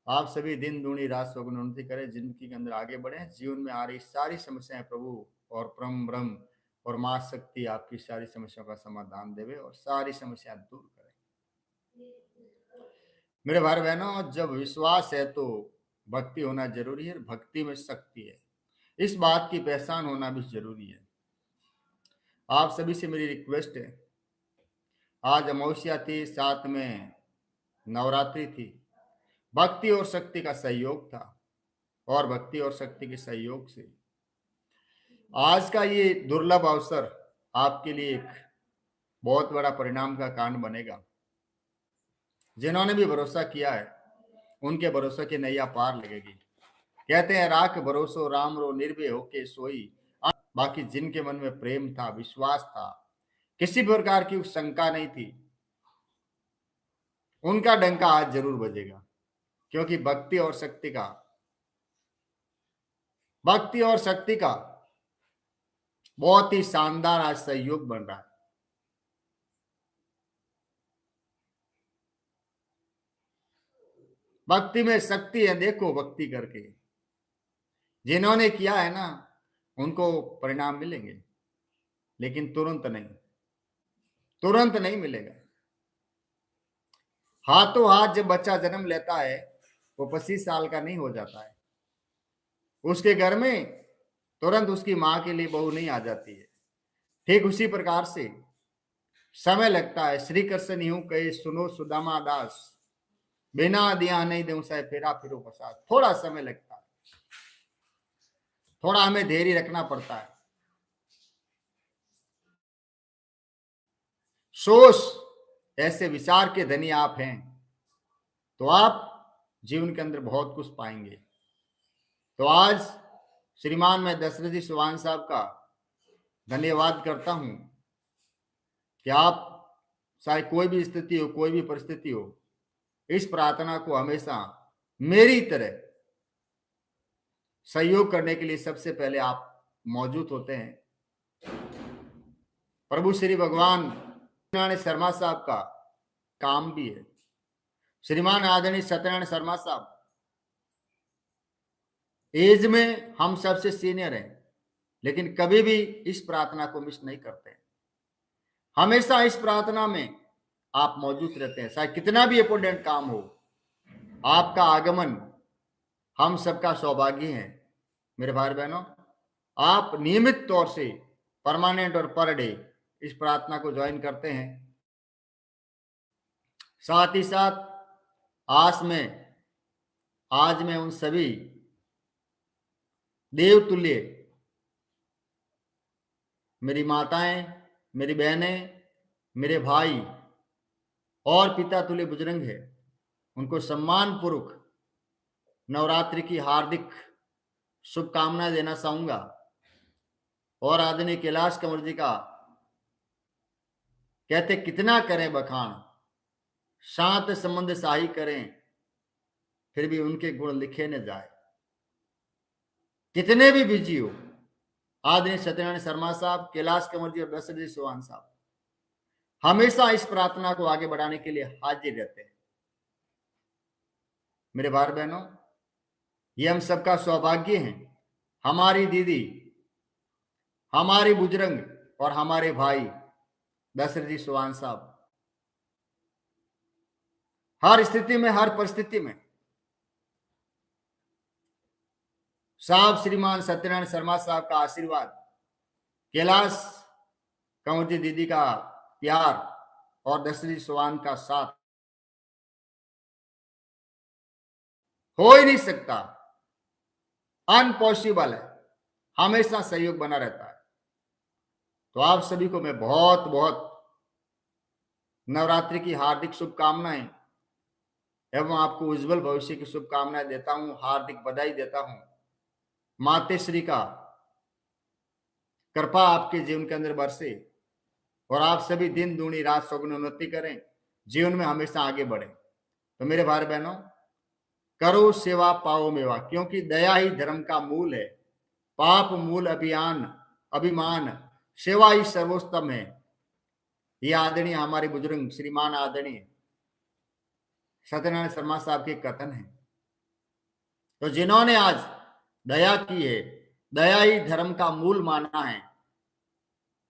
आप सभी दिन दूनी रात सौगुनी उन्नति करें, जिंदगी के अंदर आगे बढ़े, जीवन में आ रही सारी समस्याएं प्रभु और परम ब्रह्म और मां शक्ति आपकी सारी समस्याओं का समाधान देवे और सारी समस्याएं दूर करे। मेरे भाई बहनों, जब विश्वास है तो भक्ति होना जरूरी है, भक्ति में शक्ति है, इस बात की पहचान होना भी जरूरी है। आप सभी से मेरी रिक्वेस्ट है, आज अमावस्या थी, साथ में नवरात्रि थी, भक्ति और शक्ति का सहयोग था और भक्ति और शक्ति के सहयोग से आज का ये दुर्लभ अवसर आपके लिए एक बहुत बड़ा परिणाम का कारण बनेगा। जिन्होंने भी भरोसा किया है उनके भरोसे की नैया पार लगेगी। कहते हैं राख भरोसो राम रो निर्भय होके सोई। बाकी जिनके मन में प्रेम था, विश्वास था, किसी प्रकार की शंका नहीं थी, उनका डंका आज जरूर बजेगा, क्योंकि भक्ति और शक्ति का बहुत ही शानदार आज सहयोग बन रहा है। भक्ति में शक्ति है, देखो भक्ति करके जिन्होंने किया है ना उनको परिणाम मिलेंगे, लेकिन तुरंत नहीं मिलेगा। हाथों हाथ जब बच्चा जन्म लेता है वो 25 साल का नहीं हो जाता है, उसके घर में तुरंत उसकी मां के लिए बहू नहीं आ जाती है। ठीक उसी प्रकार से समय लगता है। श्री कृष्ण यूं कहे सुनो सुदामा दास, बिना दिया नहीं दे साहे फेरा फिरो प्रसाद। थोड़ा समय लगता है, थोड़ा हमें धैर्य रखना पड़ता है। सोच ऐसे विचार के धनी आप हैं तो आप जीवन के अंदर बहुत कुछ पाएंगे। तो आज श्रीमान मैं दशरथ जी चौहान साहब का धन्यवाद करता हूं कि आप चाहे कोई भी स्थिति हो, कोई भी परिस्थिति हो, इस प्रार्थना को हमेशा मेरी तरह सहयोग करने के लिए सबसे पहले आप मौजूद होते हैं। प्रभु श्री भगवान सत्यनारायण शर्मा साहब का काम भी है। श्रीमान आदरणीय सत्यनारायण शर्मा साहब एज में हम सबसे सीनियर हैं, लेकिन कभी भी इस प्रार्थना को मिस नहीं करते। हमेशा इस प्रार्थना में आप मौजूद रहते हैं, चाहे कितना भी इंपॉर्टेंट काम हो। आपका आगमन हम सबका सौभाग्य है। मेरे भाई बहनों, आप नियमित तौर से परमानेंट और पर डे इस प्रार्थना को ज्वाइन करते हैं। साथ ही साथ आज मैं उन सभी देवतुल्य मेरी माताएं, मेरी बहनें, मेरे भाई और पिता तुल्य बुजुर्ग है, उनको सम्मान पूर्वक नवरात्रि की हार्दिक शुभकामनाएं देना चाहूंगा। और आदरणीय कैलाश कंवर जी का कहते कितना करें बखान, शांत संबंध शाही करें, फिर भी उनके गुण लिखे न जाए। कितने भी बिजी हो, आदरणीय सत्यनारायण शर्मा साहब, कैलाश कंवर जी और दशरथ जी चौहान साहब हमेशा इस प्रार्थना को आगे बढ़ाने के लिए हाजिर रहते हैं। मेरे भाई बहनों, ये हम सबका सौभाग्य है। हमारी दीदी, हमारी बुजुर्ग और हमारे भाई दशरथ जी चौहान साहब हर स्थिति में, हर परिस्थिति में साहब श्रीमान सत्यनारायण शर्मा साहब का आशीर्वाद, कैलाश कंवर जी दीदी का प्यार और दशरथ जी चौहान का साथ हो ही नहीं सकता, अनपॉसिबल है। हमेशा सहयोग बना रहता है। तो आप सभी को मैं बहुत बहुत नवरात्रि की हार्दिक शुभकामनाएं एवं आपको उज्जवल भविष्य की शुभकामनाएं देता हूं, हार्दिक बधाई देता हूं। मातेश्वरी का कृपा आपके जीवन के अंदर बरसे और आप सभी दिन दूनी रात सौगुनी उन्नति करें, जीवन में हमेशा आगे बढ़े। तो मेरे भाई बहनों, करो सेवा पाओ मेवा, क्योंकि दया ही धर्म का मूल है। पाप मूल अभिमान, सेवा ही सर्वोत्तम है। ये आदरणीय हमारे बुजुर्ग श्रीमान आदरणीय सत्यनारायण शर्मा साहब के कथन है। तो जिन्होंने आज दया की है, दया ही धर्म का मूल माना है,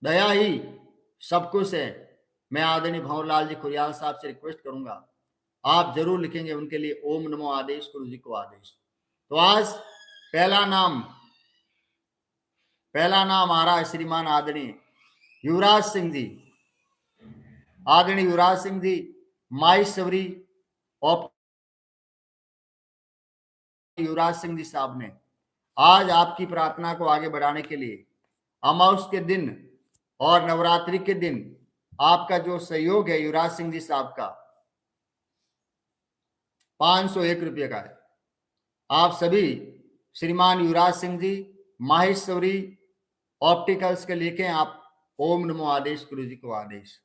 दया ही सब कुछ है, मैं आदरणीय भंवरलाल जी खुरियाल साहब से रिक्वेस्ट करूंगा, आप जरूर लिखेंगे उनके लिए ओम नमो आदेश, गुरु जी को आदेश। तो आज पहला नाम आ रहा है श्रीमान आदरणीय युवराज सिंह जी। आदरणीय युवराज सिंह जी माहेश्वरी और युवराज सिंह जी साहब ने आज आपकी प्रार्थना को आगे बढ़ाने के लिए अमावस के दिन और नवरात्रि के दिन आपका जो सहयोग है युवराज सिंह जी साहब का 501 रुपये का है। आप सभी श्रीमान युवराज सिंह जी माहेश्वरी ऑप्टिकल्स के लेके आप ओम नमो आदेश, गुरु जी को आदेश।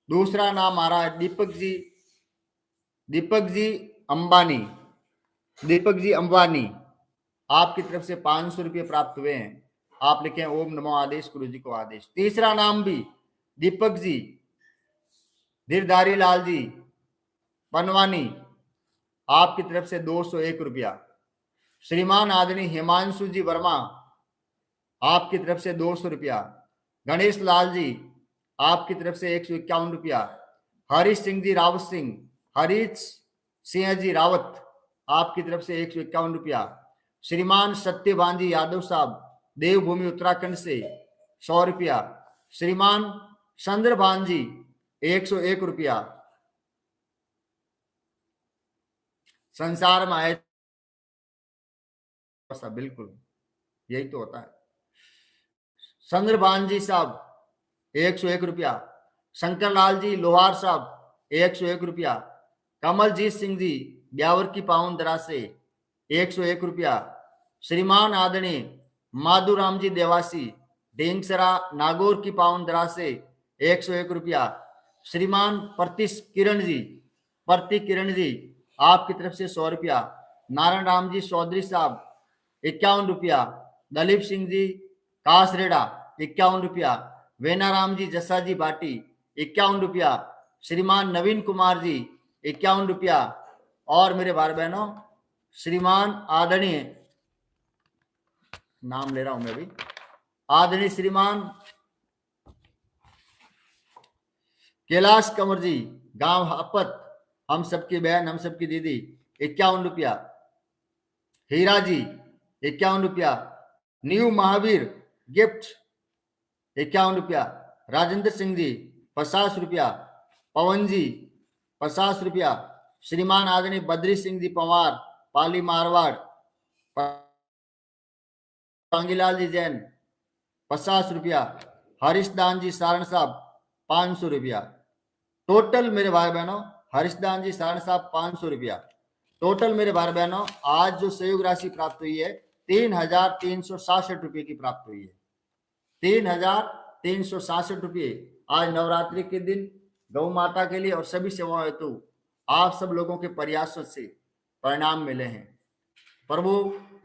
दूसरा नाम आ रहा है दीपक जी अंबानी, आपकी तरफ से 500 रुपये प्राप्त हुए हैं, आप लिखे ओम नमो आदेश, गुरु जी को आदेश। तीसरा नाम भी दीपक जी धीरधारी लाल जी पनवानी, आपकी तरफ से 201 रुपया। श्रीमान आदरणीय हिमांशु जी वर्मा, आपकी तरफ से 200 रुपया। गणेश लाल जी, आपकी तरफ से 151 रुपया। हरीश सिंह जी हरीश सिंह जी रावत, आपकी तरफ से 151 रुपया। श्रीमान सत्यभान जी यादव साहब देवभूमि उत्तराखंड से 100 रुपया। श्रीमान चंद्रभान जी 101 रुपया। संसार में आए बिल्कुल यही तो होता है। चंद्रभान जी साहब 101 रुपया। शंकर लाल जी लोहार साहब 101 रुपया। कमलजीत सिंह जी ब्यावर की पाउन दरा से 101 रुपया। श्रीमान आदरणीय माधुराम जी देवासी ढेंगसरा नागौर की पाउन दरा से 101 रुपया। श्रीमान प्रति किरण जी आपकी तरफ से 100 रुपया। नारायण राम जी चौधरी साहब 51 रुपया। दलीप सिंह जी कासरेडा 51 रुपया। वेनाराम जी जस्सा जी बाटी 51 रुपया। श्रीमान नवीन कुमार जी 51 रुपया। और मेरे भाई बहनों श्रीमान आदरणीय, नाम ले रहा हूं मैं भी, आदरणीय श्रीमान कैलाश कंवर जी गांव हापत, हम सबकी बहन हम सबकी दीदी 51 रुपया। हीरा जी 51 रुपया। न्यू महावीर गिफ्ट 51 रुपया। राजेंद्र सिंह जी 50 रुपया। पवन जी 50 रुपया। श्रीमान आदरणीय बद्री सिंह जी पवार पाली मारवाड़ पांगीलाल जी जैन 50 रुपया। हरीशदान जी सारण साहब 500 रुपया। टोटल मेरे भाई बहनों हरीशदान जी सारण साहब 500 रुपया। टोटल मेरे भाई बहनों आज जो सहयोग राशि प्राप्त हुई है 3,366 रुपये की प्राप्त हुई है। 3,366 रुपये आज नवरात्रि के दिन गौ माता के लिए और सभी सेवाओं हेतु आप सब लोगों के प्रयासों से परिणाम मिले हैं। प्रभु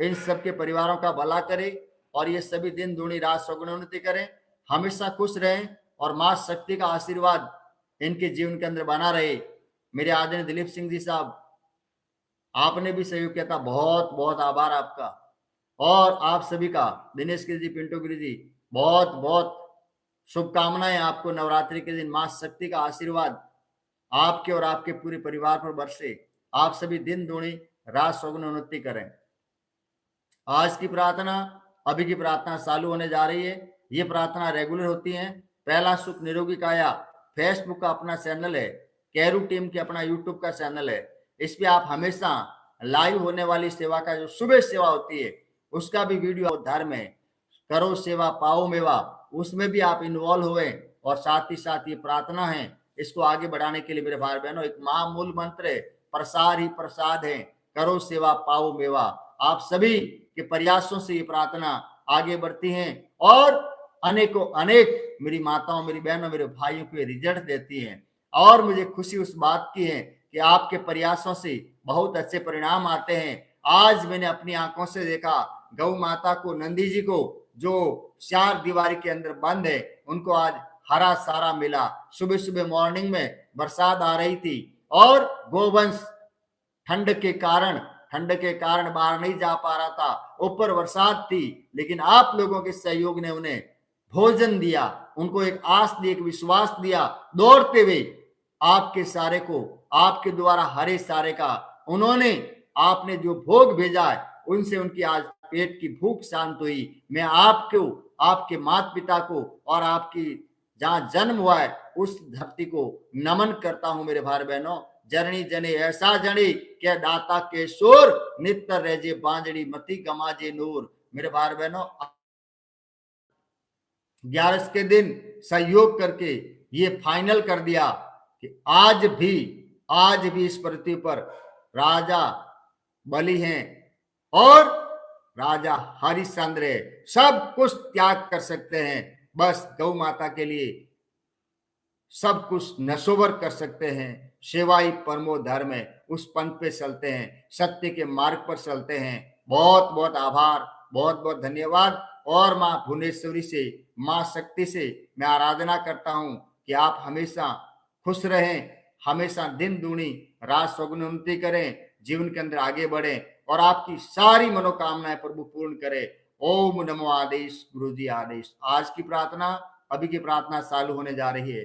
इन सबके परिवारों का भला करे और ये सभी दिन दूनी रात सगुणोन्नति करें, हमेशा खुश रहें और मां शक्ति का आशीर्वाद इनके जीवन के अंदर बना रहे। मेरे आदरणीय दिलीप सिंह जी साहब, आपने भी सहयोग किया था, बहुत बहुत आभार आपका। और आप सभी का दिनेश गिरी जी, पिंटू गिरी जी, बहुत बहुत शुभकामनाएं आपको। नवरात्रि के दिन मां शक्ति का आशीर्वाद आपके और आपके पूरे परिवार पर बरसे, आप सभी दिन दूनी रात सगुन उन्नति करें। आज की प्रार्थना, अभी की प्रार्थना चालू होने जा रही है। ये प्रार्थना रेगुलर होती है। पहला सुख निरोगी काया फेसबुक का अपना चैनल है, कैरू टीम के अपना यूट्यूब का चैनल है। इस पे आप हमेशा लाइव होने वाली सेवा का जो सुबह सेवा होती है उसका भी वीडियो धर्म है, करो सेवा पाओ मेवा, उसमें भी आप इन्वॉल्व हुए। और साथ ही साथ ये प्रार्थना है, इसको आगे बढ़ाने के लिए मेरे भाई बहनों एक महामूल मंत्र है, प्रसार ही प्रसाद है, करो सेवा पाओ मेवा। आप सभी के प्रयासों से ये प्रार्थना आगे बढ़ती है और अनेकों अनेक मेरी माताओं, मेरी बहनों, मेरे भाइयों को रिजल्ट देती है। और मुझे खुशी उस बात की है कि आपके प्रयासों से बहुत अच्छे परिणाम आते हैं। आज मैंने अपनी आंखों से देखा गौ माता को, नंदी जी को जो 4 दीवारी के अंदर बंद है, उनको आज हरा सारा मिला। सुबह सुबह मॉर्निंग में बरसात आ रही थी और गोवंश ठंड के कारण ठंड के कारण बाहर नहीं जा पा रहा था, ऊपर बरसात थी, लेकिन आप लोगों के सहयोग ने उन्हें भोजन दिया, उनको एक आस दी, एक विश्वास दिया। दौड़ते हुए आपके सारे को, आपके द्वारा हरे सारे का उन्होंने, आपने जो भोग भेजा है उनसे उनकी आज पेट की भूख शांत हुई। मैं आपको, आपके माता पिता को और आपकी जहां जन्म हुआ है उस धरती को नमन करता हूं। मेरे भाई बहनों, जरणी जने ऐसा जनी के दाता के शोर, नित्य रजे बांजड़ी मती गमाजे नूर। मेरे भाई बहनों, 11 के दिन सहयोग करके ये फाइनल कर दिया कि आज भी इस पृथ्वी पर राजा बलि हैं और राजा हरिश्चंद्र है। सब कुछ त्याग कर सकते हैं, बस गौ माता के लिए सब कुछ नशोवर कर सकते हैं। सेवाई परमो धर्म है, उस पंथ पे चलते हैं, सत्य के मार्ग पर चलते हैं। बहुत बहुत आभार, बहुत बहुत धन्यवाद। और मां भुवनेश्वरी से, मां शक्ति से मैं आराधना करता हूं कि आप हमेशा खुश रहें, हमेशा दिन दूनी रात सौगुनी उन्नति करें, जीवन के अंदर आगे बढ़े और आपकी सारी मनोकामनाएं प्रभु पूर्ण करे। ओम नमो आदेश, गुरु जी आदेश। आज की प्रार्थना, अभी की प्रार्थना चालू होने जा रही है,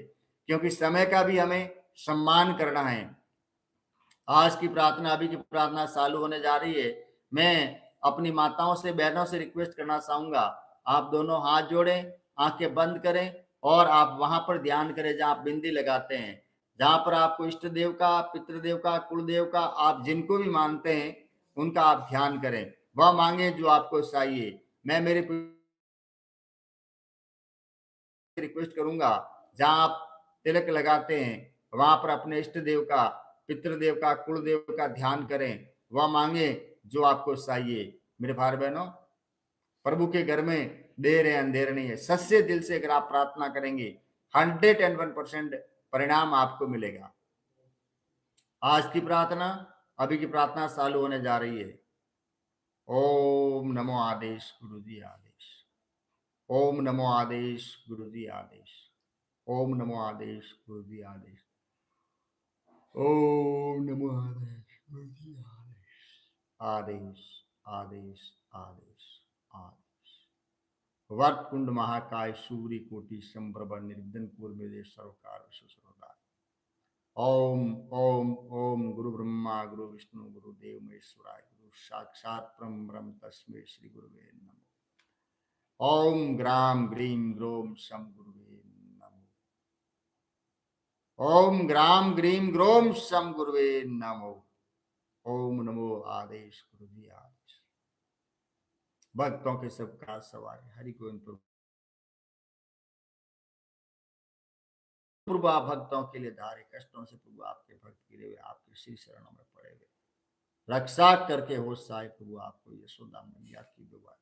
क्योंकि समय का भी हमें सम्मान करना है। आज की प्रार्थना, अभी की प्रार्थना चालू होने जा रही है। मैं अपनी माताओं से, बहनों से रिक्वेस्ट करना चाहूंगा, आप दोनों हाथ जोड़ें, आंखें बंद करें और आप वहां पर ध्यान करें जहां आप बिंदी लगाते हैं, जहां पर आपको इष्ट देव का, पितृदेव का, कुलदेव का, आप जिनको भी मानते हैं उनका आप ध्यान करें। वह मांगे जो आपको चाहिए। मैं मेरे रिक्वेस्ट करूंगा, जहां आप तिलक लगाते हैं वहां पर अपने इष्ट देव का, पितृदेव का, कुलदेव का ध्यान करें। वह मांगे जो आपको चाहिए। मेरे भाई बहनों, प्रभु के घर में देर है अंधेर नहीं है। सच्चे दिल से अगर आप प्रार्थना करेंगे 101% परिणाम आपको मिलेगा। आज की प्रार्थना, अभी की प्रार्थना चालू होने जा रही है। ओम नमो आदेश, गुरु जी आदेश। ओम नमो आदेश, गुरु जी आदेश। ओम नमो आदेश, गुरु जी आदेश। ओम नमो आदेश, गुरु जी आदेश। आदेश आदेश आदेश आदेश। वक्रतुंड महाकाय, सूर्य कोटि समप्रभ, निर्विघ्नं कुरु मे देव सर्वकार्येषु सर्वदा। ओम ओम ओम गुरु ब्रह्मा गुरु विष्णु गुरु देव महेश्वराय, गुरु साक्षात परम ब्रह्म तस्मै श्री गुरुवे नमः। ओम ग्राम ग्रीम ग्रोम शम गुरुवे नमः। ओम ग्राम ग्रीम ग्रोम शम गुरुवे नमो। ओम नमो आदेश, गुरु जी आदेश। भक्तों के सब काज सवारे हरि गोविंद प्रभु। प्रभु आप भक्तों के लिए धारे कष्टों से प्रभु आपके भक्त गिरे हुए आपके श्री शरणों में पड़े हुए रक्षा करके हो साय प्रभु आपको यशोदा मैया की दुआ।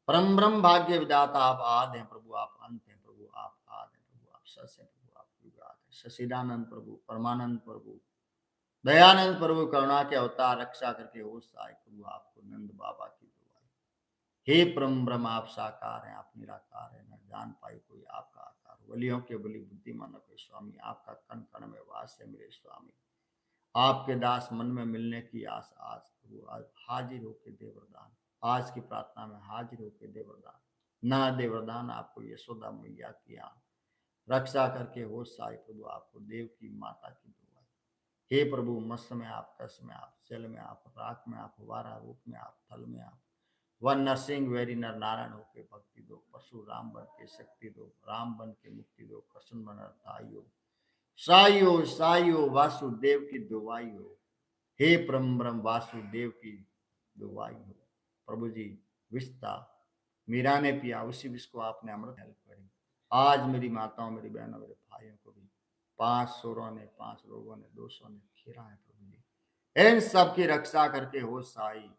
परम ब्रह्म भाग्य विदाता आप आद हैं प्रभु, आप अंत हैं प्रभु, आप आद हैं प्रभु, आप सस हैं प्रभु, आप युगाद हैं। सचिदानंद प्रभु, परमानंद प्रभु, दयानंद प्रभु, करुणा के अवतार, रक्षा करके हो साय प्रभु आपको नंद बाबा की दुआ। हे परम ब्रह्म आप साकार हैं, आप निराकार हैं, न जान पाई कोई आपका आकार। वलियों के बलि, बुद्धिमानों के स्वामी, आपका कण कण में वास है मेरे स्वामी। आपके दास मन में मिलने की आस आज प्रभु आज हाजिर होके दे वरदान। आज की प्रार्थना में हाजिर होके दे वरदान। ना दे वरदान आपको यशोदा मैया की रक्षा करके हो साई प्रभु आपको देव की माता की दुआ। हे प्रभु, मत्स्य में आप, कस में आप, जल में आप, राख में आप, वारा रूप में आप, थल में आप, वन नरसिंह वेरी नर नारायण होके भक्ति दो, परशु राम बन के शक्ति दो, राम बन के मुक्ति दो, कृष्ण बन ताइयो साइयो साइयो वासुदेव की दुआई हो। हे परम ब्रह्म वासुदेव की दुआई हो। प्रभु जी, विस्ता मीरा ने पिया उसी विष को आपने अमृत हेल्प करी। आज मेरी माताओं, मेरी बहनों, मेरे भाइयों को भी 5 सुरों ने, 5 लोगों ने, 200 ने खेरा है प्रभु जी। इन सब की रक्षा करके हो साई,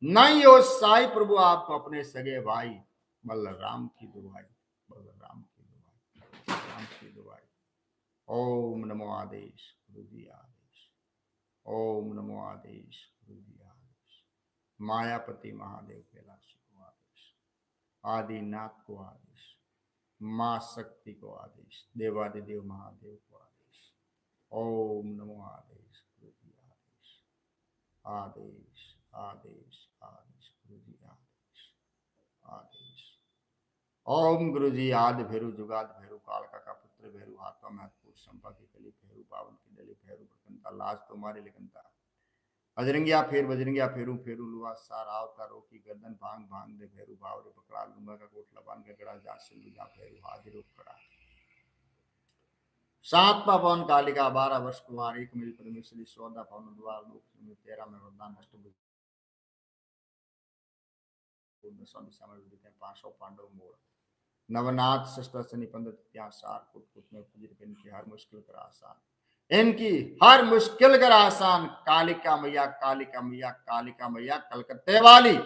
नहीं हो साई प्रभु आपको अपने सगे भाई बलराम की दुआई, बलराम की दुआई, राम की दुआई। ओम नमो आदेश, गुरु जी आदेश। ओम नमो आदेश, गुरु जी आदेश। मायापति महादेव कैलाशी को आदेश, आदिनाथ को आदेश, मां शक्ति को आदेश, देवादिदेव महादेव को आदेश। ओम नमो आदेश, गुरु जी आदेश। आदेश आदेश आदेश गुरु जी आदेश आदेश। ओम गुरु जी आदि भेरु जुगाद भेरु कालका का पुत्र भेरु हाथों में हथपुर संपा की कली भेरु पावन की डली भेरु प्रकंता लाज तुम्हारी लिखनता अजरंगिया फेरू फेरू लुआ सार आवता रो की गर्दन भांग भांग दे भेरू भावरे पकड़ा लूंगा का कोट लबान का गड़ा जा सिंधु जा फेरू हाजिर करा। सातवा पवन कालिका 12 वर्ष कुमार एक मिल परमेश्वरी 14 पवन द्वार लोक में 13 में वरदान अष्टभुज दसवां दिशा में विदित 500 पांडव मोड़ नवनाथ शस्त्र से निपंद त्यासार कुट कुट में पुजिर के इनकी हर मुश्किल कर आसान इनकी हर मुश्किल कर आसान। कालिका मैया कालिका मैया कालिका मैया कलकत्ते वाली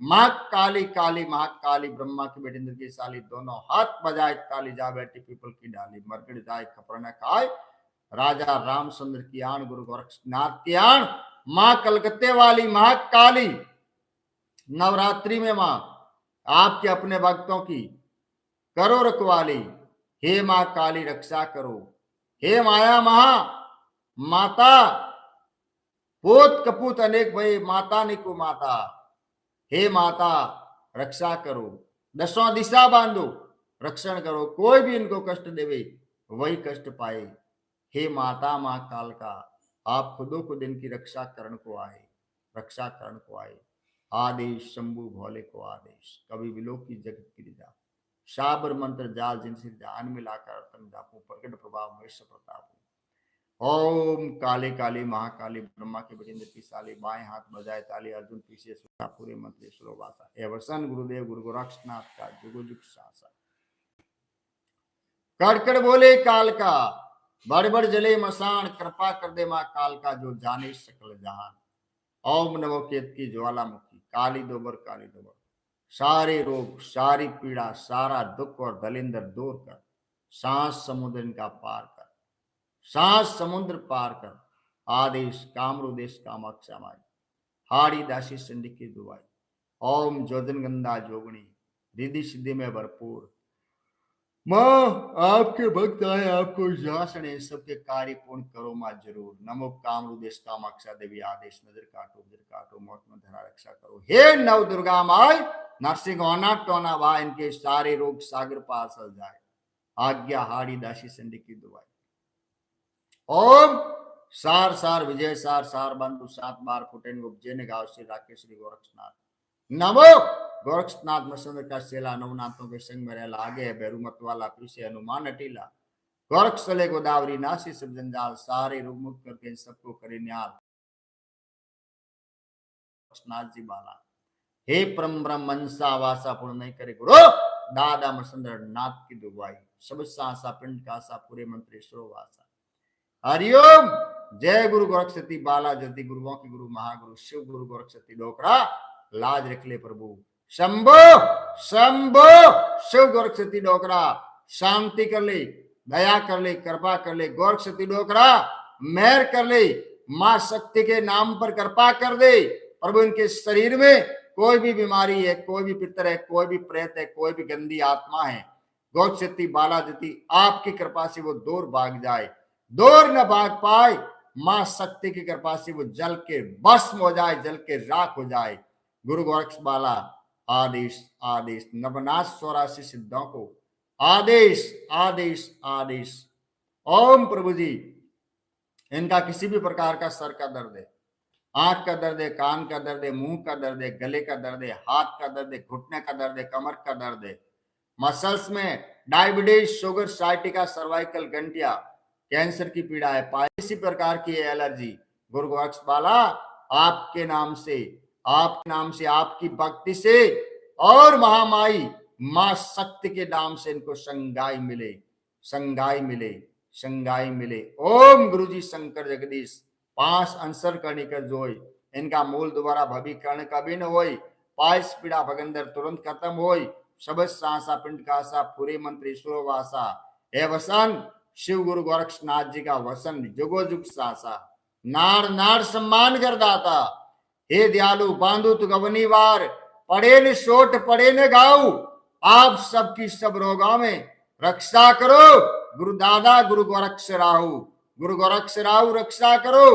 माँ काली काली महाकाली ब्रह्मा की बेटी इंद्र की साली दोनों हाथ बजाए ताली जा बैठी पीपल की डाली मरगड़ जाए खपर न खाए राजा रामचंद्र की आन गुरु गोरक्षनाथ की आन माँ कलकत्ते वाली महाकाली नवरात्रि में माँ आपके अपने भक्तों की करो रखवाली। हे माँ काली रक्षा करो, हे माया महा माता पोत कपूत अनेक भय माता निको माता। हे माता रक्षा करो, दसों दिशा बांधो रक्षण करो, कोई भी इनको कष्ट देवे वही कष्ट पाए। हे माता माँ काल का आप खुदो खुद इनकी रक्षा करण को आए, रक्षा करण को आए। आदेश शंभु भोले को आदेश, कभी विलोक की जगत की रिजा शाबर मंत्र जाल जिनसे जान मिलाकर तन जापू प्रकट प्रभाव महेश प्रताप। ओम काली काली महाकाली ब्रह्मा के बजेंद्र की साली बाएं हाथ बजाए ताली अर्जुन पीछे सुधा पूरे मंत्री सुरोवासा एवसन गुरुदेव गुरु गोरक्षनाथ का जुगो जुग शासा। कड़कड़ बोले काल का बड़ बड़ जले मसान कृपा कर दे माँ काल का जो जाने सकल जहान। ओम नमो केत की ज्वालामुखी काली दोबर सारे रोग सारी पीड़ा सारा दुख और दलिंदर दूर कर सांस समुद्र इनका पार कर, सांस समुद्र पार कर। आदेश कामरू देश कामाक्षा माई हाड़ी दासी संडि की दुआई। ओम जोजन गंधा जोगणी रिद्धि सिद्धि में भरपूर माँ आपके भक्त आए आपको जासने सबके कार्य पूर्ण करो माँ जरूर। नमो कामरू देश कामाक्षा देवी आदेश नजर काटो मौत में धरा रक्षा करो। हे नव दुर्गा माई नरसिंह होना टोना वा इनके सारे रोग सागर पार सल जाए। आज्ञा हाड़ी दासी संडि की दुआई। ओम सार सार विजय सार सार बंधु 7 बार फुटेन उपजैन गांव श्री राकेश श्री गोरक्षनाथ। नमो गोरक्षनाथ मसंद का सेला नवनाथों के संग में रहला आगे है भैरू मत वाला पीछे हनुमान अटीला। गोरक्षले गोदावरी नासी सब जंजाल सारे रोग मुक्त करके इन सबको करे न्याल। गोरक्षनाथ जी बाला हे परम ब्रह्म मनसा वासा पूर्ण नहीं करे गुरु दादा मसंदर नाथ की दुआई। सब सासा पिंड का सा पूरे मंत्री वासा। हरिओम जय गुरु गोरक्षती बाला जति गुरुओं की गुरु महागुरु शिव गुरु गोरक्षती डोकरा लाज रख ले प्रभु। शंभो शंभो शिव गोरक्षती डोकरा शांति कर ले, दया कर ले, कृपा कर ले। गोरक्षती डोकरा मेहर कर ले, मां शक्ति के नाम पर कृपा कर दे प्रभु। इनके शरीर में कोई भी बीमारी है, कोई भी पितर है, कोई भी प्रेत है, कोई भी गंदी आत्मा है, गोरक्षती बाला जति आपकी कृपा से वो दूर भाग जाए, दूर न भाग पाए। मां शक्ति की कृपा से वो जल के भस्म हो जाए, जल के राख हो जाए। गुरु गोरक्ष बाला आदेश आदेश। नवनाथ 84 सिद्धों को आदेश आदेश आदेश। ओम प्रभु जी इनका किसी भी प्रकार का सर का दर्द है, आंख का दर्द है, कान का दर्द है, मुंह का दर्द है, गले का दर्द है, हाथ का दर्द है, घुटने का दर्द है, कमर का दर्द है, मसल्स में डायबिटीज शुगर साइटिका सर्वाइकल गंटिया कैंसर की पीड़ा है, किसी प्रकार की एलर्जी गुरु गोरक्ष बाला आपके नाम से आपकी भक्ति से और महामाई मां शक्ति के नाम से इनको संगाई मिले, संगाई मिले, संगाई मिले। ओम गुरु जी शंकर जगदीश 5 अंसर करने का जोई इनका मूल दोबारा भवीकरण कभी न होई। पाइस पीड़ा भगंदर तुरंत खत्म होई। सबस सांसा पिंड का सा पूरे मंत्री सुरवासा हे वसन शिव गुरु गोरक्षनाथ जी का वसन जुगो जुग सासा। नाड़ नाड़ सम्मान कर दाता हे दयालु बांधु तु गवनीवार पड़े न शोट पड़े न गाऊ। आप सबकी सब रोगों में रक्षा करो गुरु दादा गुरु गोरक्ष राहु, गुरु गोरक्ष राहु रक्षा करो।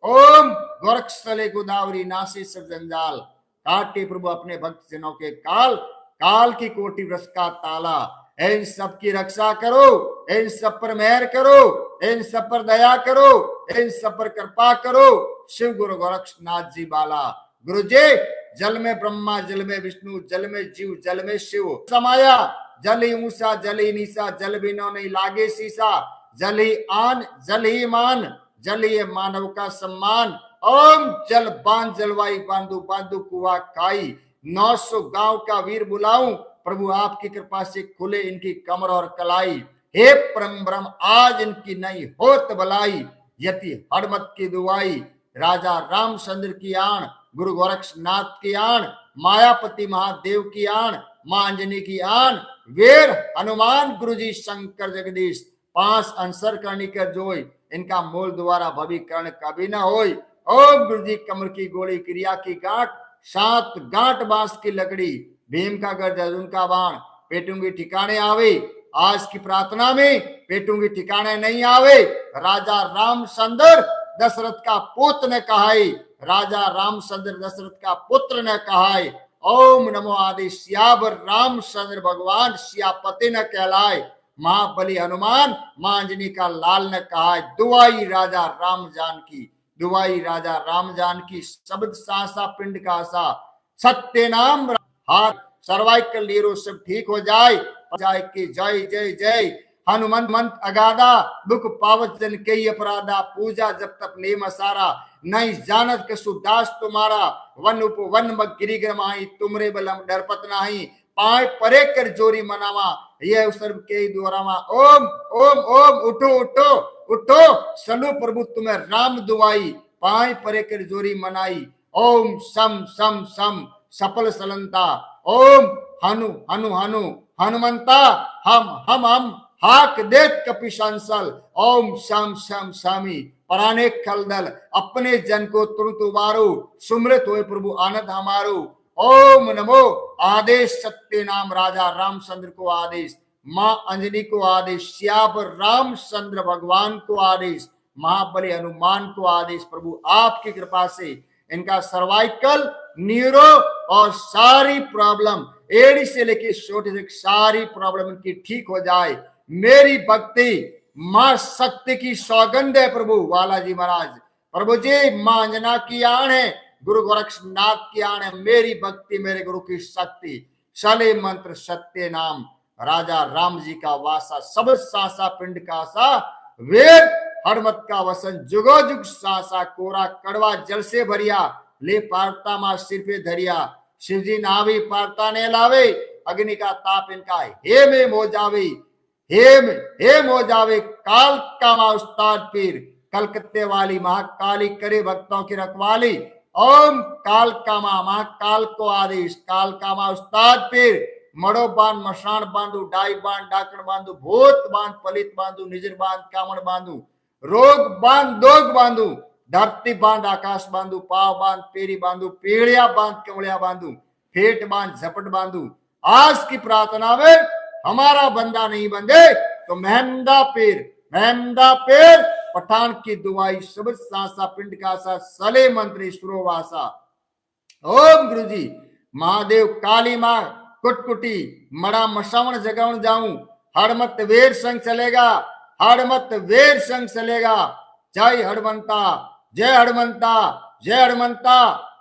ओम गोरक्षले गोदावरी नासी सब जंजाल, काटे प्रभु अपने भक्त जनों के काल, काल की कोटि वृक्ष का ताला। इन सब की रक्षा करो, इन सब पर मेहर करो, इन सब पर दया करो, इन सब पर कृपा करो। शिव गुरु गोरक्षनाथ जी बाला। गुरु जी, जल में ब्रह्मा, जल में विष्णु, जल में जीव, जल में शिव समाया। जल ही ऊंचा, जल ही नीचा, जल बिना नहीं लागे शीशा। जल ही आन, जल ही मान, जल ही मानव का सम्मान। ओम जल बांध जलवाई बांधु, बांधु कुआ काई। 900 गांव का वीर बुलाऊं, प्रभु आपकी कृपा से खुले इनकी कमर और कलाई। हे परम ब्रह्म, आज इनकी नहीं होत भलाई, यति हड़मत की दुआई। राजा रामचंद्र की आण, गुरु गोरक्षनाथ की आण, मायापति महादेव की आण, मां अंजनी की आण, वीर हनुमान, गुरुजी शंकर जगदीश। 5 अंसर करनी कर जोई, इनका मूल द्वारा भविकर्ण कभी न होई। ओम गुरुजी, कमर की गोली, क्रिया की गांठ, 7 गांठ बांस की लकड़ी, भीम का गर्ज, अर्जुन का बाण, पेटूंगी ठिकाने आवे। आज की प्रार्थना में पेटूंगी ठिकाने नहीं आवे। राजा रामचंद्र दशरथ का पुत्र ने कहाई, राजा रामचंद्र दशरथ का पुत्र ने कहाई। ओम नमो आदि श्यावर रामचंद्र भगवान श्यापति न कहलाए। महाबली हनुमान मां अंजनी का लाल ने कहा, दुआई राजा राम जान की, दुआई राजा राम जान की। शब्द सासा पिंड का सा, सत्य नाम हाथ, सर्वाइकल नीरो सब ठीक हो जाए। जाय की जय जय जय। हनुमंत मंत अगाधा, दुख पावत जन के अपराधा। पूजा जब तक नेम सारा, नहीं जानत कसु दास तुम्हारा। वन उप वन मग गिरी गिरमाई, तुमरे बलम डरपत नाही। पाए परे कर जोरी मनावा, ये सर्व के द्वारावा। ओम ओम ओम, उठो उठो उठो, सलो प्रभु तुम्हें राम दुआई। पाए परे कर जोरी मनाई। ओम सम सम सम, सफल सलंता। ओम हनु हनु हनु, हनुमंता हम हाक देत कपिशंसल। ओम शम शम शामी, पराने खलदल, अपने जन को तुरंत उबारो। सुमृत होए प्रभु आनंद हमारो। ओम नमो आदेश, सत्य नाम राजा रामचंद्र को आदेश, मां अंजनी को आदेश, श्याम रामचंद्र भगवान को आदेश, महाबली हनुमान को आदेश। प्रभु आपकी कृपा से इनका सर्वाइकल, न्यूरो और सारी प्रॉब्लम, एडी से लेके छोटे से सारी प्रॉब्लम इनकी ठीक हो जाए। मेरी भक्ति मां शक्ति की सौगंध है प्रभु बालाजी महाराज। प्रभु जी, मां अंजना की आण है, गुरु गोरक्षनाथ की आण है। मेरी भक्ति, मेरे गुरु की शक्ति, सले मंत्र सत्य नाम राजा राम जी का वासा। सब सासा पिंड का सा, वेद हरमत का वसन, जुगो जुग सासा। कोरा कड़वा जल से भरिया, ले पारता मां सिर पे धरिया। शिव जी नावी पारता ने लावे, अग्नि का ताप इनका हेम हेम हो जावे, हेम हेम हो जावे। काल का मां उस्ताद पीर, कलकत्ते वाली महाकाली करे भक्तों की रखवाली। ओम काल का मां, महाकाल को आदेश, काल का मां उस्ताद पीर। मड़ो बांध, मशान बांधु, डाई बांध, डाकण बांधु, भूत बांध, पलित बांधु, निजर बांध, कामण बांधु, रोग बांध, दोग बांधु, धरती बांध, आकाश बांधु, पाव बांध, पेरी बांधु, पीड़िया बांध, कमलिया बांधु, फेट बांध, झपट बांधु। आज की प्रार्थना में हमारा बंदा नहीं बंदे तो महमदा पीर पठान की दुआई। सब सासा पिंड का सा, सले मंत्री सुरोवासा। ओम गुरुजी, महादेव काली मां कुटकुटी, मड़ा मसावण जगावण जाऊं। हड़मत वेर संग चलेगा, हड़मत वेर संग चलेगा। जय हड़मंता, जय हड़मंता, जय हड़मंता।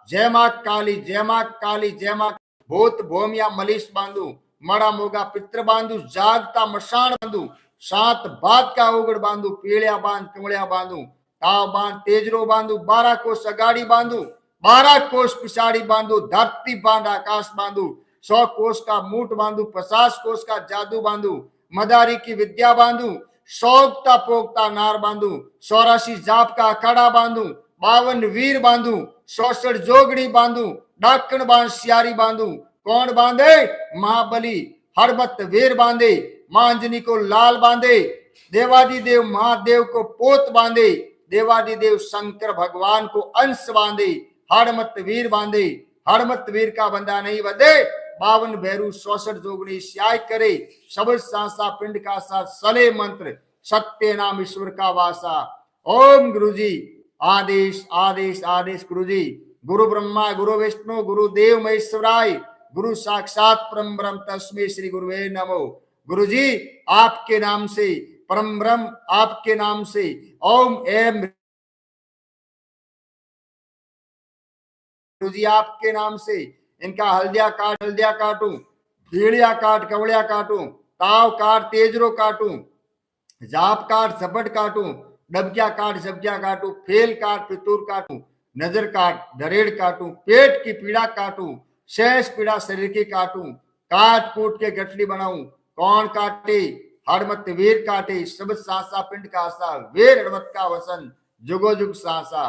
जय मां काली, जय मां काली, जय मां। भूत भोमिया मलीस बांधु, मड़ा मोगा पित्र बांधु, जागता मशान बांधु, 7 बात का उगड़ बांधु, पीड़िया बांध, कमड़िया बांधु, ताव बांध, तेजरो बांधु, 12 कोस अगाड़ी बांधु, 12 कोस पिछाड़ी बांधु, धरती बांध, आकाश बांधु, 100 कोस का मूठ बांधु, 50 कोस का जादू बांधु, मदारी की विद्या बांधु, सोगता पोगता नार बांधु, 84 जाप का अखाड़ा बांधु, 52 वीर बांधु, 66 जोगड़ी बांधु, डाकण बांध, सियारी बांधु। कौन बांधे? महाबली हरमत वीर बांधे, मां अंजनी को लाल बांधे, देवादिदेव महादेव को पोत बांधे, देवादिदेव शंकर भगवान को अंश बांधे, हरमत वीर बांधे। हरमत वीर का बंदा नहीं बंधे, 52 भैरू 64 जोगड़ी स्याय करे। शब्द सांसा पिंड का सा, सले मंत्र सत्य नाम ईश्वर का वासा। ओम गुरुजी, आदेश आदेश आदेश। गुरु जी, गुरु ब्रह्मा गुरु विष्णु गुरुदेव महेश्वराय, गुरु साक्षात परम ब्रह्म तस्मै श्री गुरुवे नमो। गुरु जी, आपके नाम से परम ब्रह्म, आपके नाम से ओम एम, गुरु जी आपके नाम से इनका हल्दिया काटू, भीड़िया काट, कवड़िया काटू, ताव काट, तेजरो काटू, जाप काट, झपट काटू, डबकिया काट, झपकिया काटू, फेल काट, फितूर काटू, नजर काट, धरेड़ काटू, पेट की पीड़ा काटू, शेष पीड़ा शरीर की काटू, काट कूट के गठली बनाऊं, कौन काटे, हड़मत वीर काटे, शब्द सासा पिंड का आसा, वीर हड़मत का वसन, जुगो जुग सासा।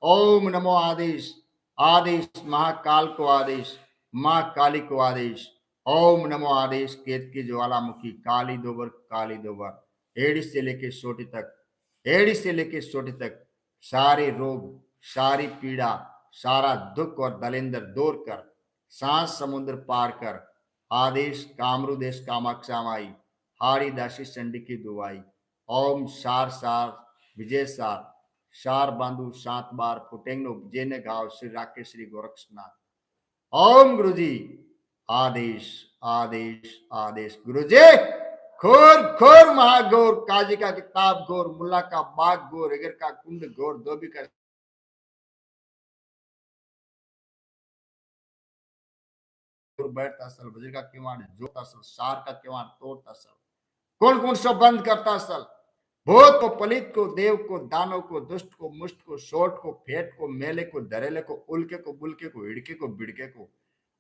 ओम नमो आदेश आदेश, महाकाल को आदेश, मां काली को आदेश। ओम नमो आदेश, केत की ज्वालामुखी, काली दोबर काली दोबर, एड़ी से लेके सोटी तक, एड़ी से लेके सोटी तक सारे रोग, सारी पीड़ा, सारा दुख और दलिंदर दूर कर, सांस समुद्र पार कर। आदेश कामरू देश कामाक्षा माई, हाड़ी दासी चंडी की दुआई। ओम सार सार विजय सार, शार बांधु 7 बार फुटेंगनो जेने गाव श्री राकेश श्री गोरक्षनाथ। ओम गुरु जी आदेश आदेश आदेश। गुरु जी, घोर घोर महाघोर, काजी का किताब घोर, मुल्ला का बाग घोर, अगर का कुंड घोर, धोबी का बैठता सल, बजर का किवाड़ जोता सल, सार का किवाड़ तोड़ता सल, कौन कौन सब बंद करता सल, भूत को, पलित को, देव को, दानव को, दुष्ट को, मुष्ट को, शोट को, फेट को, मेले को, धरेले को, उल्के को, बुलके को, हिड़के को, बिड़के को,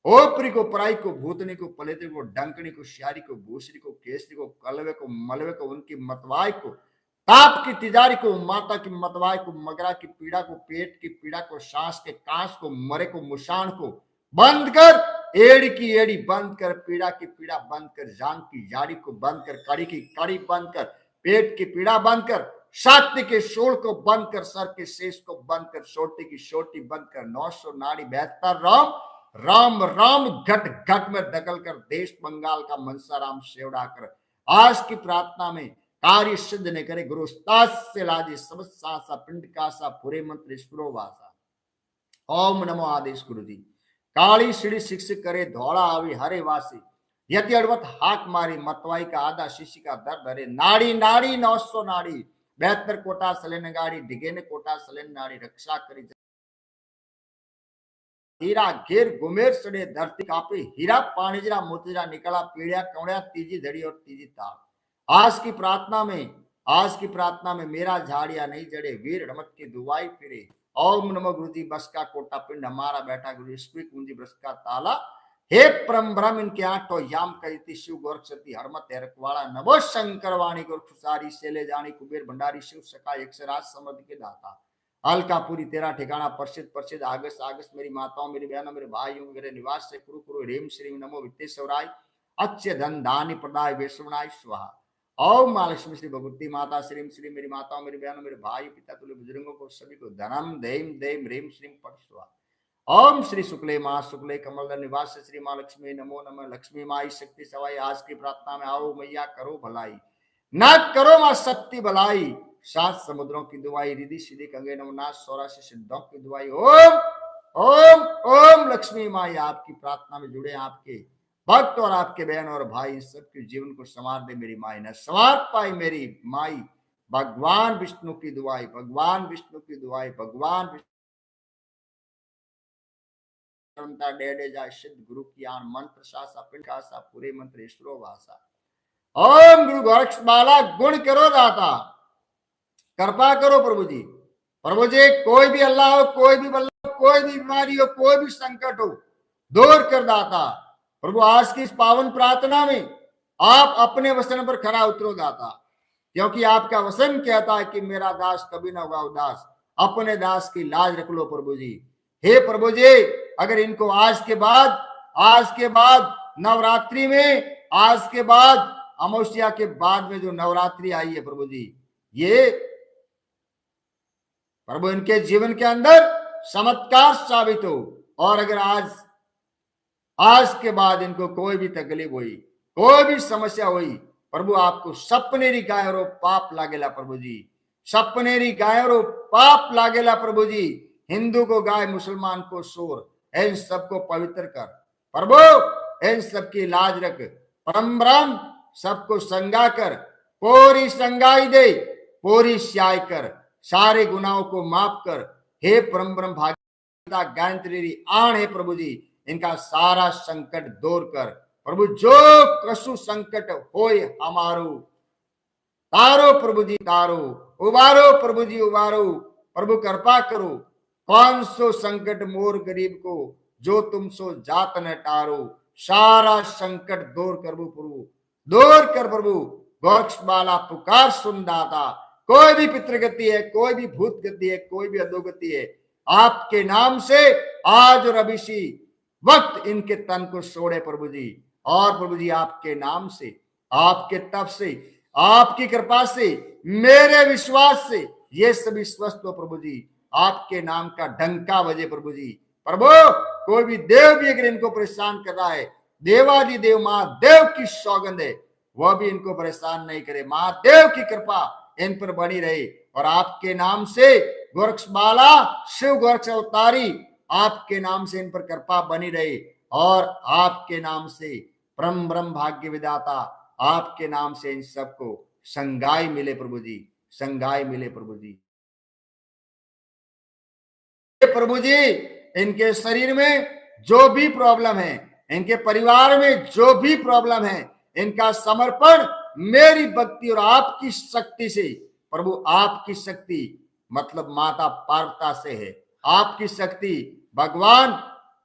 ओपरी को, पराई को, भूतनी को, पलेते को, डंकनी को, श्यारी को, भूसरी को, केसरी को, कलवे को, मलवे को, उनकी मतवाई को, ताप की तिजारी को, माता की मतवाई को, मगरा की पीड़ा को, पेट की पीड़ा को, सांस के कांस को, मरे को, मुशान को बंद कर, एड़ी की एड़ी बंद कर, पीड़ा की पीड़ा बंद कर, जांग की जाड़ी को बंद कर, कड़ी की कड़ी बंद कर, पेट की पीड़ा बंद कर, छाती के शोल को बंद कर, सर के शेष को बंद कर, सोटी की सोटी बंद कर, 900 नाड़ी बेहतर राम राम राम घट घट में दखल कर, देश बंगाल का मनसा राम सेवड़ा कर। आज की प्रार्थना में कार्य सिद्ध ने करे, गुरु से लाजे सब सासा पिंड कासा, पूरे मंत्र ईश्वरो वासा। ओम नमो आदेश। गुरु जी, काली सीढ़ी शिक्षक करे, धौड़ा आवी हरे वासी, यति अड़वत हाक मारी, मतवाई का आधा शिष्य का दर्द हरे, नाड़ी नाड़ी 900 नाड़ी, 72 कोटा सलेन गाड़ी, डिगे ने कोटा सलेन नाड़ी, रक्षा करी हीरा घेर गुमेर सड़े, धरती कापे, हीरा पाणिजरा मोतीजरा निकला, पीड़िया कौड़िया, तीजी धड़ी और तीजी तार। आज की प्रार्थना में मेरा झाड़िया नहीं जड़े, वीर हड़मत की दुआई फिरे। ओम नमो गुरु जी, बस का कोटा पिंड हमारा बैठा, गुरु ईश्वी कुंजी ब्रश का ताला, हे परम ब्रह्म इनके आठो याम कही, शिव गोरक्षती हरमत रखवाड़ा, नमो शंकर वाणी गोरक्षुसारी, सेले जानी कुबेर भंडारी, शिव सका अक्षराज समृद्धि के दाता, अलकापुरी तेरा ठिकाना, प्रसिद्ध प्रसिद्ध आगस आगस, मेरी माताओं, मेरी बहनों, मेरे भाइयों, मेरे निवास से कुरु कुरु रेम श्री नमो वित्तेश्वराय, अच्छे धन धान्य प्रदाय वैष्णवनाय स्वाहा। ओम माँ लक्ष्मी श्री भगवती माता श्रीम श्री, मेरी माताओं, मेरी बहनों, मेरे भाई पिता तुल्य बुजुर्गों को सभी को धनम देम देम रेम श्रीम पट स्वाहा। ओम श्री शुक्ले माँ शुक्ले कमल निवास श्री माँ लक्ष्मी नमो नमः, लक्ष्मी माई शक्ति सवाई। आज की प्रार्थना में आओ मैया करो भलाई, ना करो माँ शक्ति भलाई, 7 समुद्रों की दुआई, रिधि सीधी कंगे नवनाथ, 84 सिद्धों की दुआई। ओम ओम ओम लक्ष्मी माई, आपकी प्रार्थना में जुड़े आपके भक्त और आपके बहन और भाई, सबके जीवन को संवार दे मेरी माई, न संवार पाई मेरी माई। भगवान विष्णु की दुआई, भगवान विष्णु की दुआई, भगवान डेडे जाए सिद्ध गुरु की आन, मंत्र शासा पिंड कासा, पूरे मंत्र ईश्वरो वासा। ओम गुरु गोरक्ष बाला, गुण करो दाता, कृपा करो प्रभु जी। प्रभु जी, कोई भी अल्लाह हो, कोई भी बल्ला हो, कोई भी बीमारी हो, कोई भी संकट हो, दूर कर दाता। प्रभु आज की इस पावन प्रार्थना में आप अपने वचन पर खरा उतरो दाता, क्योंकि आपका वचन कहता है कि मेरा दास कभी ना होगा उदास, अपने दास की लाज रख लो प्रभु जी। हे प्रभु जी, अगर इनको आज के बाद नवरात्रि में, आज के बाद अमावस्या के बाद में जो नवरात्रि आई है प्रभु जी, ये प्रभु इनके जीवन के अंदर चमत्कार साबित हो। और अगर आज के बाद इनको कोई भी तकलीफ हुई, कोई भी समस्या हुई, प्रभु आपको सपने रिकाय और पाप लागेला प्रभु जी। सपनेरी गायरो पाप लागेला प्रभु जी, हिंदू को गाय मुसलमान को शोर, इन सबको पवित्र कर प्रभु, इन सबकी लाज रख, परम ब्रह्म सबको संगा कर, पूरी संगाई दे, पूरी स्याय कर, सारे गुनाहों को माफ कर। हे परम ब्रह्म भाग्यता गायत्री आण है प्रभु जी, इनका सारा संकट दूर कर प्रभु, जो कशु संकट होय हमारो तारो प्रभु जी तारो, उबारो प्रभु जी उबारो, प्रभु कृपा करो, कौन सो संकट मोर गरीब को, जो तुम सो जात न टारो, सारा संकट दूर कर प्रभु, दूर कर प्रभु। गोरक्ष बाला पुकार सुन दाता, कोई भी पितृगति है, कोई भी भूत गति है, कोई भी अधोगति है, आपके नाम से आज और अभिषी वक्त इनके तन को छोड़े प्रभु जी। और प्रभु जी आपके नाम से, आपके तप से, आपकी कृपा से, मेरे विश्वास से ये सभी स्वस्थ हो प्रभु जी। आपके नाम का डंका बजे प्रभु जी। प्रभु कोई भी देव भी अगर इनको परेशान कर रहा है, देवादिदेव महादेव की सौगंध है, वह भी इनको परेशान नहीं करे। महादेव की कृपा इन पर बनी रहे और आपके नाम से गोरक्ष बाला शिव गोरक्ष अवतारी, आपके नाम से इन पर कृपा बनी रहे और आपके नाम से परम ब्रह्म भाग्य विदाता, आपके नाम से इन सबको संगाई मिले प्रभु जी, संगाई मिले प्रभु जी। प्रभु जी इनके शरीर में जो भी प्रॉब्लम है, इनके परिवार में जो भी प्रॉब्लम है, इनका समर्पण मेरी भक्ति और आपकी शक्ति से प्रभु, आपकी शक्ति मतलब माता पार्वती से है, आपकी शक्ति भगवान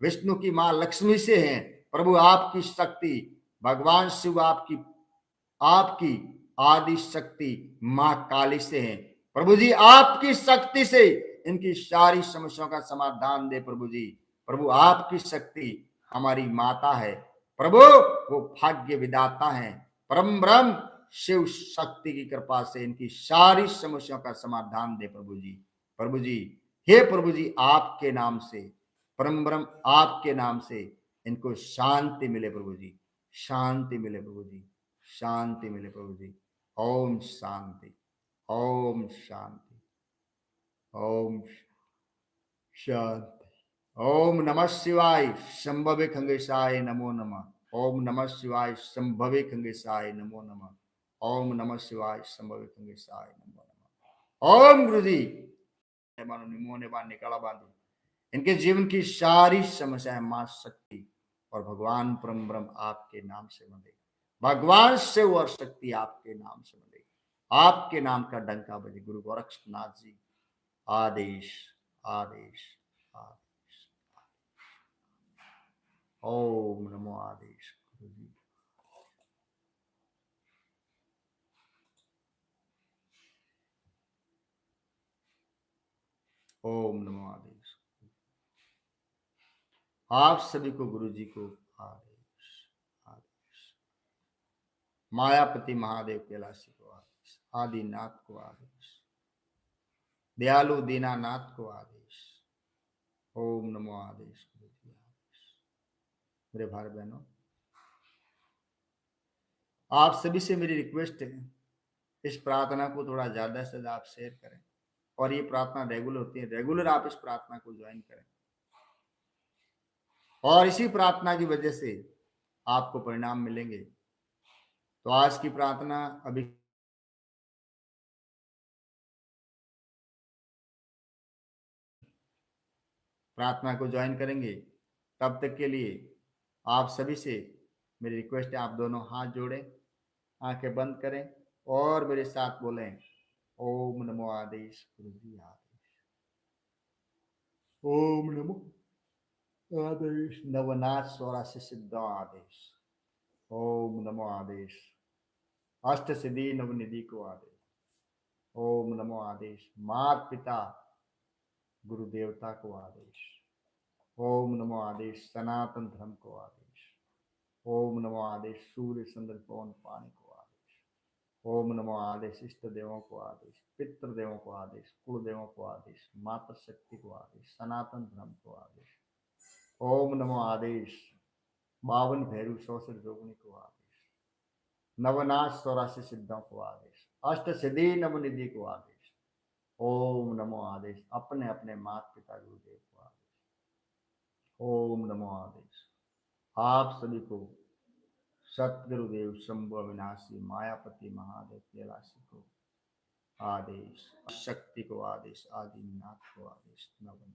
विष्णु की मां लक्ष्मी से है प्रभु, आपकी शक्ति भगवान शिव, आपकी आदि शक्ति मां काली से है प्रभु जी। आपकी शक्ति से इनकी सारी समस्याओं का समाधान दे प्रभु जी। प्रभु आपकी शक्ति हमारी माता है प्रभु, वो भाग्य विदाता है, परम ब्रह्म शिव शक्ति की कृपा से इनकी सारी समस्याओं का समाधान दे प्रभु जी। प्रभु जी हे प्रभु जी, आपके नाम से परम ब्रह्म, आपके नाम से इनको शांति मिले प्रभु जी, शांति मिले प्रभु जी, शांति मिले प्रभु जी। ओम शांति, ओम शांति, ओम शांति। ओम नमः शिवाय संभवे खंगेशाय नमो नमः। ओम नमः शिवाय संभवे खंगेशाय नमो नमः। ओम नमः शिवाय संभवे खंगेशाय नमो नमः। ओम गुरु जी निमो ने बांध निकाला बांधो, इनके जीवन की सारी समस्याएं मां शक्ति और भगवान परम ब्रह्म आपके नाम से बंधे, भगवान शिव और शक्ति आपके नाम से बंधे, आपके नाम का डंका बजे। गुरु गोरक्षनाथ जी आदेश, आदेश, आदेश। ओम नमो आदेश गुरु जी। ओम नमो आदेश। आप सभी को गुरु जी को आदेश, आदेश। मायापति महादेव कैलाशी को आदेश, आदिनाथ को आदेश, दयालु दीनानाथ को आदेश। ओम नमो आदेश गुरु जी आदेश। मेरे भाई बहनों, आप सभी से मेरी रिक्वेस्ट है, इस प्रार्थना को थोड़ा ज्यादा से ज्यादा आप शेयर करें और ये प्रार्थना रेगुलर होती है, रेगुलर आप इस प्रार्थना को ज्वाइन करें और इसी प्रार्थना की वजह से आपको परिणाम मिलेंगे। तो आज की प्रार्थना अभी प्रार्थना को ज्वाइन करेंगे, तब तक के लिए आप सभी से मेरी रिक्वेस्ट है, आप दोनों हाथ जोड़ें, आंखें बंद करें और मेरे साथ बोलें ओम नमो आदेश गुरु जी आदेश। ओम नमो आदेश नवनाथ 84 सिद्ध आदेश। ओम नमो आदेश अष्ट सिद्धि नवनिधि को आदेश। ओम नमो आदेश माता पिता गुरु देवता को आदेश। ओम नमो आदेश सनातन धर्म को आदेश। ओम नमो आदेश सूर्य चंद्र पवन पानी को आदेश। ओम नमो आदेश इष्ट देवों को आदेश, पितृ देवों को आदेश, कुल देवों को आदेश, माता शक्ति को आदेश, सनातन धर्म को आदेश। ओम नमो आदेश 52 भैरव 64 जोगनी को आदेश, नवनाथ 84 सिद्धों को आदेश, अष्ट सिद्धि नवनिधि को आदेश। ओम नमो आदेश। अपने अपने माता पिता गुरुदेव को आदेश। ओम नमो आदेश। आप सभी को सतगुरुदेव शंभु अविनाशी मायापति महादेव कैलाशी को आदेश, शक्ति को आदेश, आदिनाथ को आदेश। नमन।